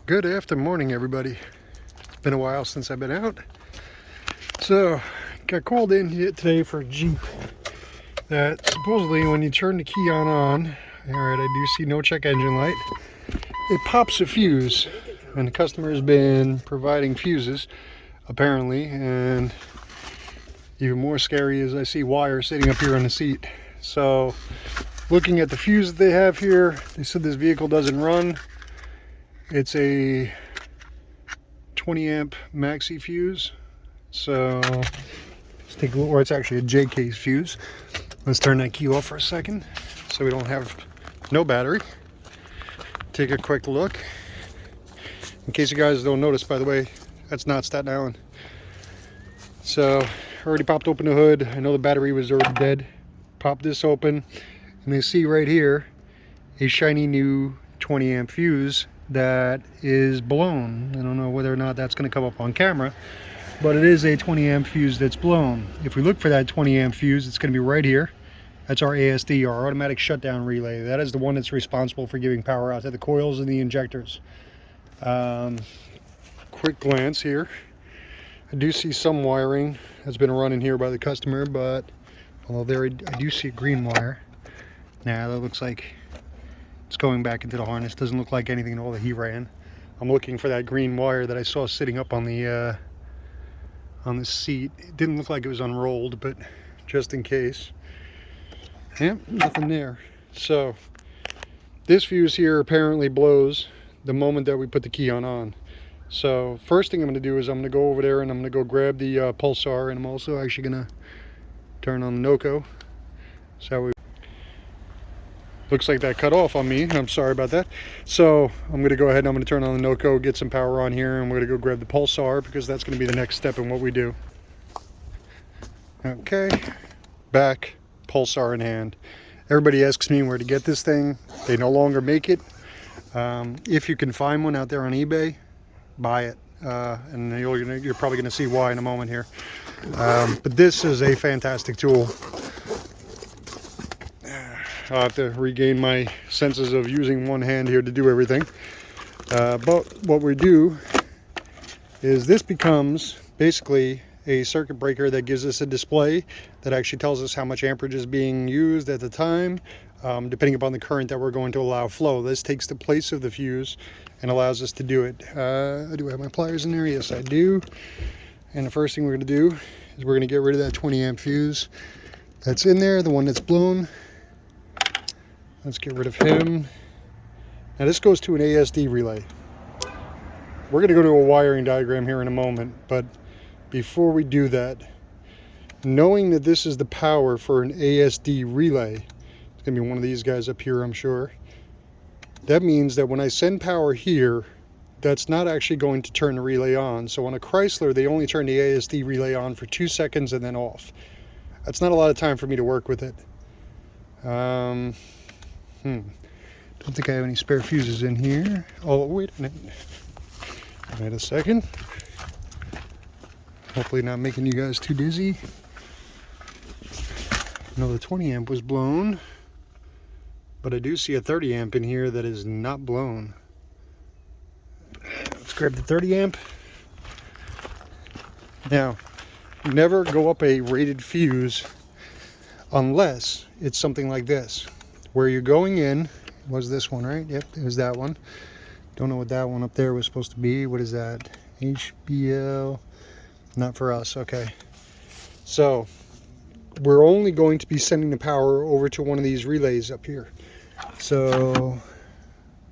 Good afternoon, everybody. It's been a while since I've been out. So, got called in here today for a Jeep that supposedly when you turn the key on, alright, I do see no check engine light, it pops a fuse. And the customer has been providing fuses, apparently, and even more scary is I see wire sitting up here on the seat. So, looking at the fuse that they have here, they said this vehicle doesn't run. It's a 20 amp maxi fuse. So let's take a look, or it's actually a J case fuse. Let's turn that key off for a second so we don't have no battery. Take a quick look. In case you guys don't notice, by the way, that's not Staten Island. So already popped open the hood. I know the battery was already dead. Pop this open and you see right here a shiny new 20 amp fuse that is blown. I don't know whether or not that's going to come up on camera, but it is a 20 amp fuse that's blown. If we look for that 20 amp fuse, it's going to be right here. That's our ASD, our automatic shutdown relay. That is the one that's responsible for giving power out to the coils and the injectors. Quick glance here. I do see some wiring that's been run in here by the customer, but although there I do see a green wire. Now that looks like it's going back into the harness. Doesn't look like anything at all that he ran. I'm looking for that green wire that I saw sitting up on the seat. It didn't look like it was unrolled, but just in case. Yep, nothing there. So this fuse here apparently blows the moment that we put the key on. So first thing I'm going to do is I'm going to go over there and I'm going to go grab the pulsar, and I'm also actually going to turn on the NOCO. So looks like that cut off on me. I'm sorry about that. So I'm going to go ahead and I'm going to turn on the NOCO, get some power on here, and we're going to go grab the pulsar because that's going to be the next step in what we do. Okay, back, pulsar in hand. Everybody asks me where to get this thing. They no longer make it. If you can find one out there on eBay, buy it. And you're probably going to see why in a moment here. But this is a fantastic tool. I'll have to regain my senses of using one hand here to do everything. But what we do is this becomes basically a circuit breaker that gives us a display that actually tells us how much amperage is being used at the time, depending upon the current that we're going to allow flow. This takes the place of the fuse and allows us to do it. Do I have my pliers in there? Yes, I do. And the first thing we're going to do is we're going to get rid of that 20 amp fuse that's in there, the one that's blown. Let's get rid of him. Now this goes to an ASD relay. We're going to go to a wiring diagram here in a moment, but before we do that, knowing that this is the power for an ASD relay, it's going to be one of these guys up here, I'm sure. That means that when I send power here, that's not actually going to turn the relay on. So on a Chrysler, they only turn the ASD relay on for 2 seconds and then off. That's not a lot of time for me to work with it. Don't think I have any spare fuses in here. Oh, wait a minute. Wait a second. Hopefully not making you guys too dizzy. No, the 20 amp was blown, but I do see a 30 amp in here that is not blown. Let's grab the 30 amp. Now, never go up a rated fuse unless it's something like this, where you're going in. Was this one, right? Yep, it was that one. Don't know what that one up there was supposed to be. What is that? HBL. Not for us. Okay. So we're only going to be sending the power over to one of these relays up here. So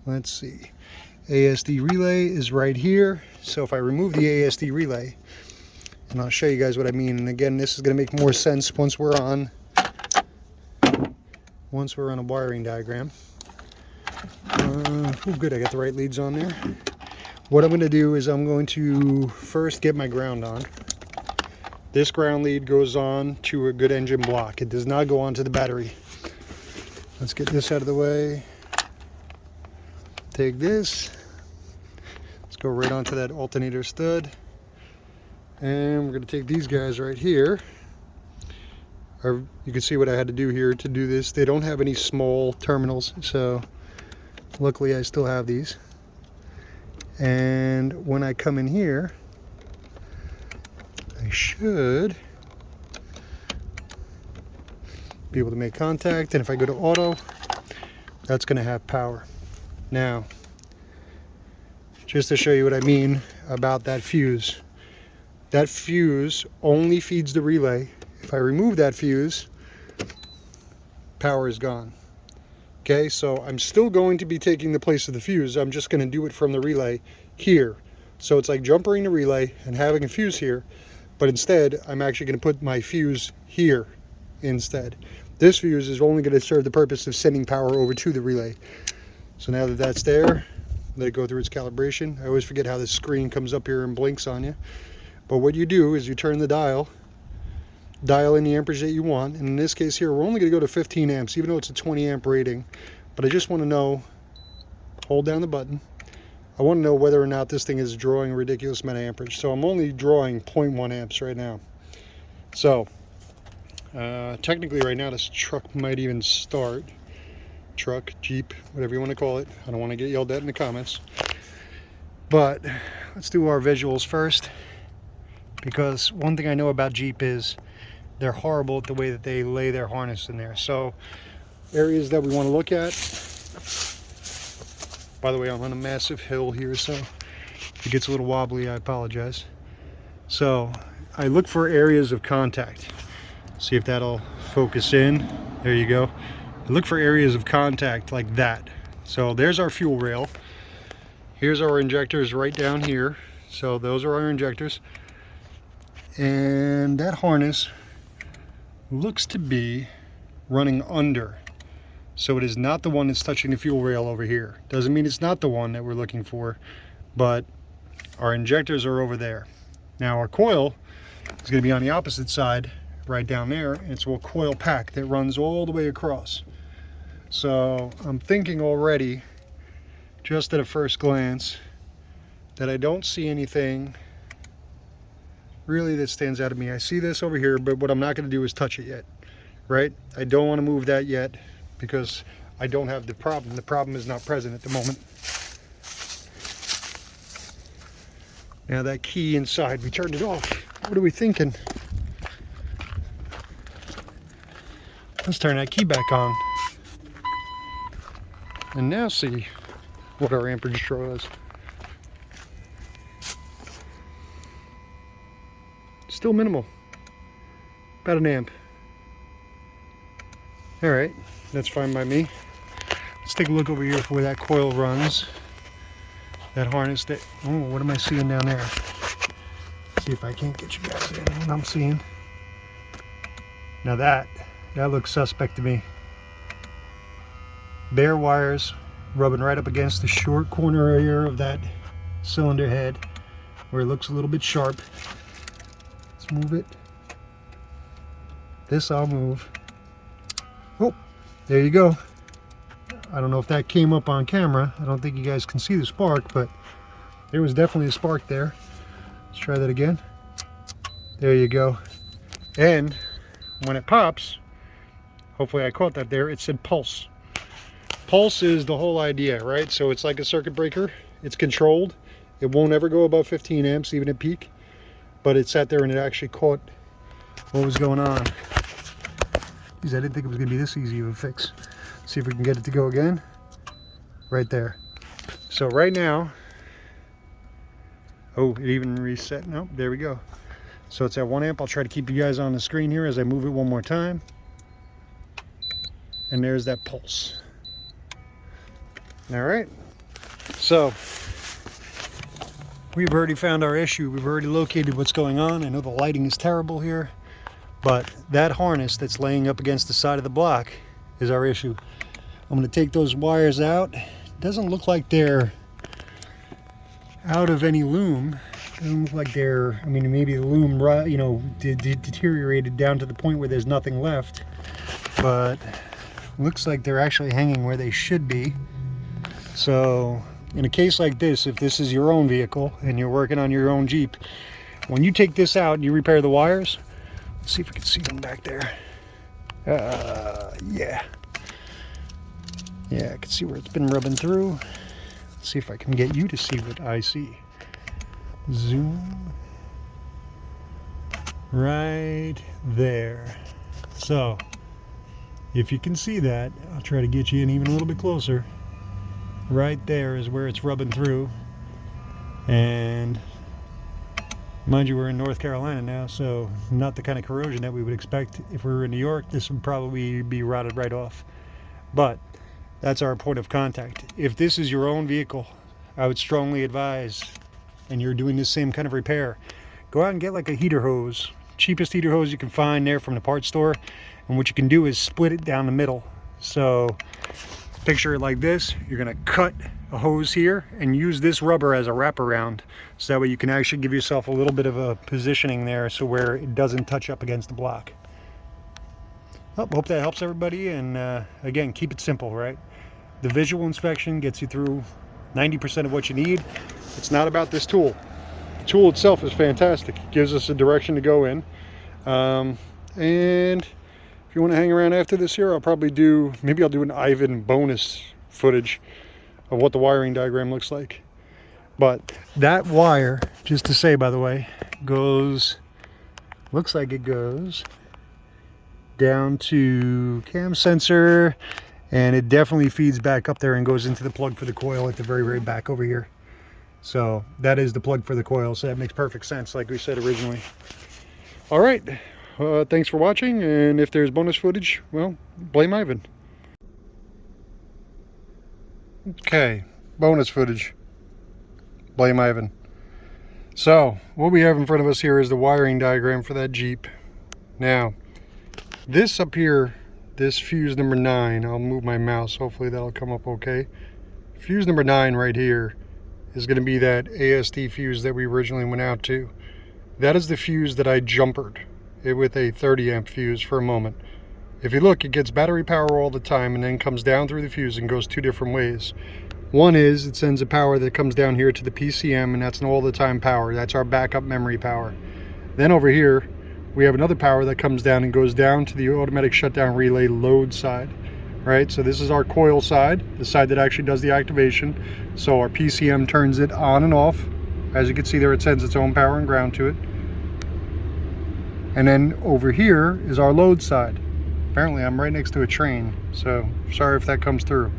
let's see. ASD relay is right here. So if I remove the ASD relay, and I'll show you guys what I mean. And again, this is going to make more sense once we're on a wiring diagram. Oh, good, I got the right leads on there. What I'm going to do is I'm going to first get my ground on. This ground lead goes on to a good engine block. It does not go onto the battery. Let's get this out of the way. Take this. Let's go right onto that alternator stud. And we're going to take these guys right here. You can see what I had to do here to do this. They don't have any small terminals, so luckily I still have these. And when I come in here, I should be able to make contact. And if I go to auto, that's going to have power. Now, just to show you what I mean about that fuse only feeds the relay. If I remove that fuse, power is gone. Okay, so I'm still going to be taking the place of the fuse. I'm just going to do it from the relay here. So it's like jumpering the relay and having a fuse here, but instead I'm actually going to put my fuse here instead. This fuse is only going to serve the purpose of sending power over to the relay. So now that that's there, let it go through its calibration. I always forget how this screen comes up here and blinks on you. But what you do is you turn the dial in the amperage that you want. And in this case here, we're only going to go to 15 amps, even though it's a 20 amp rating. But I just want to know, hold down the button. I want to know whether or not this thing is drawing a ridiculous amount of amperage. So I'm only drawing 0.1 amps right now. So technically right now this truck might even start. Truck, Jeep, whatever you want to call it. I don't want to get yelled at in the comments. But let's do our visuals first, because one thing I know about Jeep is they're horrible at the way that they lay their harness in there. So areas that we want to look at, by the way, I'm on a massive hill here, so if it gets a little wobbly, I apologize. So I look for areas of contact. See if that'll focus in. There you go. I look for areas of contact like that. So there's our fuel rail. Here's our injectors right down here. So those are our injectors. And that harness looks to be running under. So it is not the one that's touching the fuel rail over here. Doesn't mean it's not the one that we're looking for, but our injectors are over there. Now our coil is going to be on the opposite side, right down there, and it's a coil pack that runs all the way across. So I'm thinking already, just at a first glance, that I don't see anything really that stands out to me. I see this over here, but what I'm not going to do is touch it yet, right? I don't want to move that yet because I don't have the problem. The problem is not present at the moment. Now that key inside, we turned it off. What are we thinking? Let's turn that key back on. And now see what our amperage draw is. Still minimal. About an amp. Alright, that's fine by me. Let's take a look over here for where that coil runs. That harness that, oh, what am I seeing down there? See if I can't get you guys in what I'm seeing. Now that looks suspect to me. Bare wires rubbing right up against the short corner area of that cylinder head where it looks a little bit sharp. Let's move it. This I'll move. Oh, there you go. I don't know if that came up on camera. I don't think you guys can see the spark, but there was definitely a spark there. Let's try that again. There you go. And when it pops, hopefully I caught that there, it said pulse. Pulse is the whole idea, right? So it's like a circuit breaker. It's controlled. It won't ever go above 15 amps, even at peak. But it sat there and it actually caught what was going on. Geez, I didn't think it was going to be this easy of a fix. See if we can get it to go again. Right there. So right now, oh, it even reset. Nope, there we go. So it's at 1 amp. I'll try to keep you guys on the screen here as I move it one more time. And there's that pulse. All right. So we've already found our issue. We've already located what's going on. I know the lighting is terrible here, but that harness that's laying up against the side of the block is our issue. I'm going to take those wires out. It doesn't look like they're out of any loom. It doesn't look like they're, I mean, maybe the loom, you know, deteriorated down to the point where there's nothing left, but looks like they're actually hanging where they should be. So in a case like this, if this is your own vehicle and you're working on your own Jeep, when you take this out and you repair the wires, let's see if we can see them back there. Yeah, I can see where it's been rubbing through. Let's see if I can get you to see what I see. Zoom. Right there. So, if you can see that, I'll try to get you in even a little bit closer. Right there is where it's rubbing through. And mind you, we're in North Carolina now, so not the kind of corrosion that we would expect. If we were in New York, this would probably be rotted right off. But that's our point of contact. If this is your own vehicle, I would strongly advise, and you're doing this same kind of repair, go out and get like a heater hose. Cheapest heater hose you can find there from the parts store. And what you can do is split it down the middle. So picture it like this. You're gonna cut a hose here and use this rubber as a wraparound. So that way you can actually give yourself a little bit of a positioning there so where it doesn't touch up against the block. Well, hope that helps everybody. And again, keep it simple, right? The visual inspection gets you through 90% of what you need. It's not about this tool. The tool itself is fantastic. It gives us a direction to go in. And if you want to hang around after this here, I'll probably do, maybe I'll do an Ivan bonus footage of what the wiring diagram looks like. But that wire, just to say by the way, goes, looks like it goes down to cam sensor, and it definitely feeds back up there and goes into the plug for the coil at the very, very back over here. So that is the plug for the coil, so that makes perfect sense like we said originally. All right. Thanks for watching, and if there's bonus footage, well, blame Ivan. Okay, bonus footage. Blame Ivan. So, what we have in front of us here is the wiring diagram for that Jeep. Now, this up here, this fuse number 9, I'll move my mouse, hopefully that'll come up okay. Fuse number 9 right here is going to be that ASD fuse that we originally went out to. That is the fuse that I jumpered it with a 30 amp fuse for a moment. If you look, it gets battery power all the time and then comes down through the fuse and goes two different ways. One is it sends a power that comes down here to the PCM, and that's an all the time power. That's our backup memory power. Then over here we have another power that comes down and goes down to the automatic shutdown relay load side, right? So this is our coil side, the side that actually does the activation. So our PCM turns it on and off. As you can see there, it sends its own power and ground to it. And then over here is our load side. Apparently I'm right next to a train, so sorry if that comes through.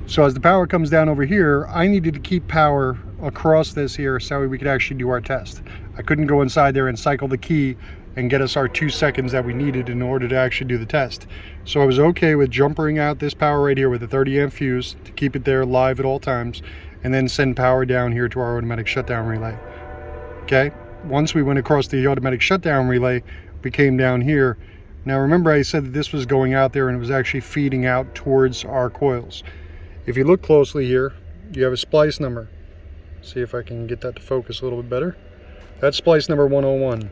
So as the power comes down over here, I needed to keep power across this here so we could actually do our test. I couldn't go inside there and cycle the key and get us our 2 seconds that we needed in order to actually do the test. So I was okay with jumpering out this power right here with a 30 amp fuse to keep it there live at all times, and then send power down here to our automatic shutdown relay. Okay, once we went across the automatic shutdown relay, we came down here. Now remember I said that this was going out there and it was actually feeding out towards our coils. If you look closely here, you have a splice number. See if I can get that to focus a little bit better. That's splice number 101.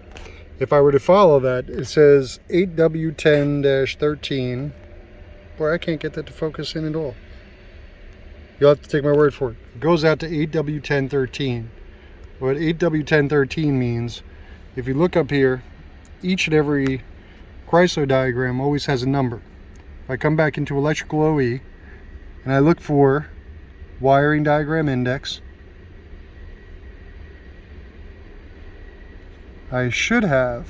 If I were to follow that, it says 8W10-13. Boy, I can't get that to focus in at all. You'll have to take my word for it. It goes out to 8W10-13. What 8W10-13 means, if you look up here, each and every Chrysler diagram always has a number. If I come back into electrical OE and I look for wiring diagram index, I should have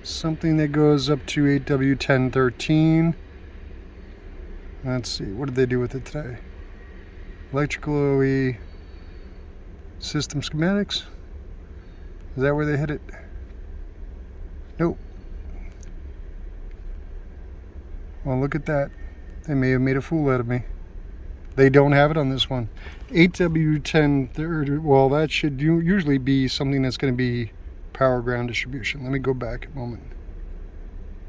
something that goes up to 8W10-13. Let's see, what did they do with it today? Electrical OE, system schematics. Is that where they hit it? Nope. Well, look at that. They may have made a fool out of me. They don't have it on this one. 8W10, well, that should usually be something that's going to be power ground distribution. Let me go back a moment.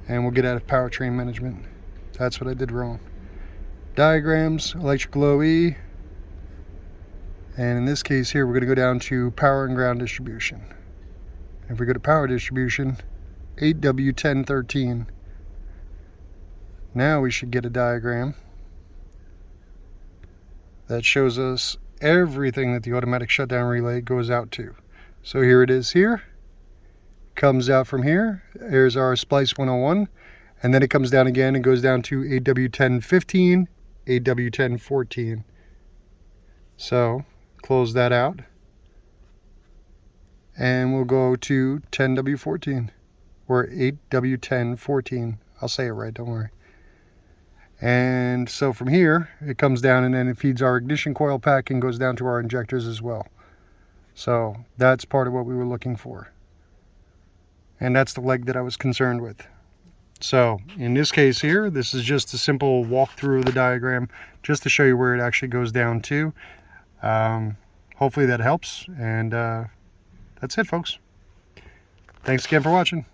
And we'll get out of powertrain management. That's what I did wrong. Diagrams, electrical OE. And in this case here, we're going to go down to power and ground distribution. If we go to power distribution, 8W10-13. Now we should get a diagram that shows us everything that the automatic shutdown relay goes out to. So here it is here. Comes out from here. Here's our splice 101. And then it comes down again and goes down to 8W10-15 8W1014. So close that out, and we'll go to 10W14 or 8W1014. I'll say it right, don't worry. And so from here it comes down, and then it feeds our ignition coil pack and goes down to our injectors as well. So that's part of what we were looking for, and that's the leg that I was concerned with. So in this case here, this is just a simple walkthrough of the diagram just to show you where it actually goes down to. Hopefully that helps, and that's it, folks. Thanks again for watching.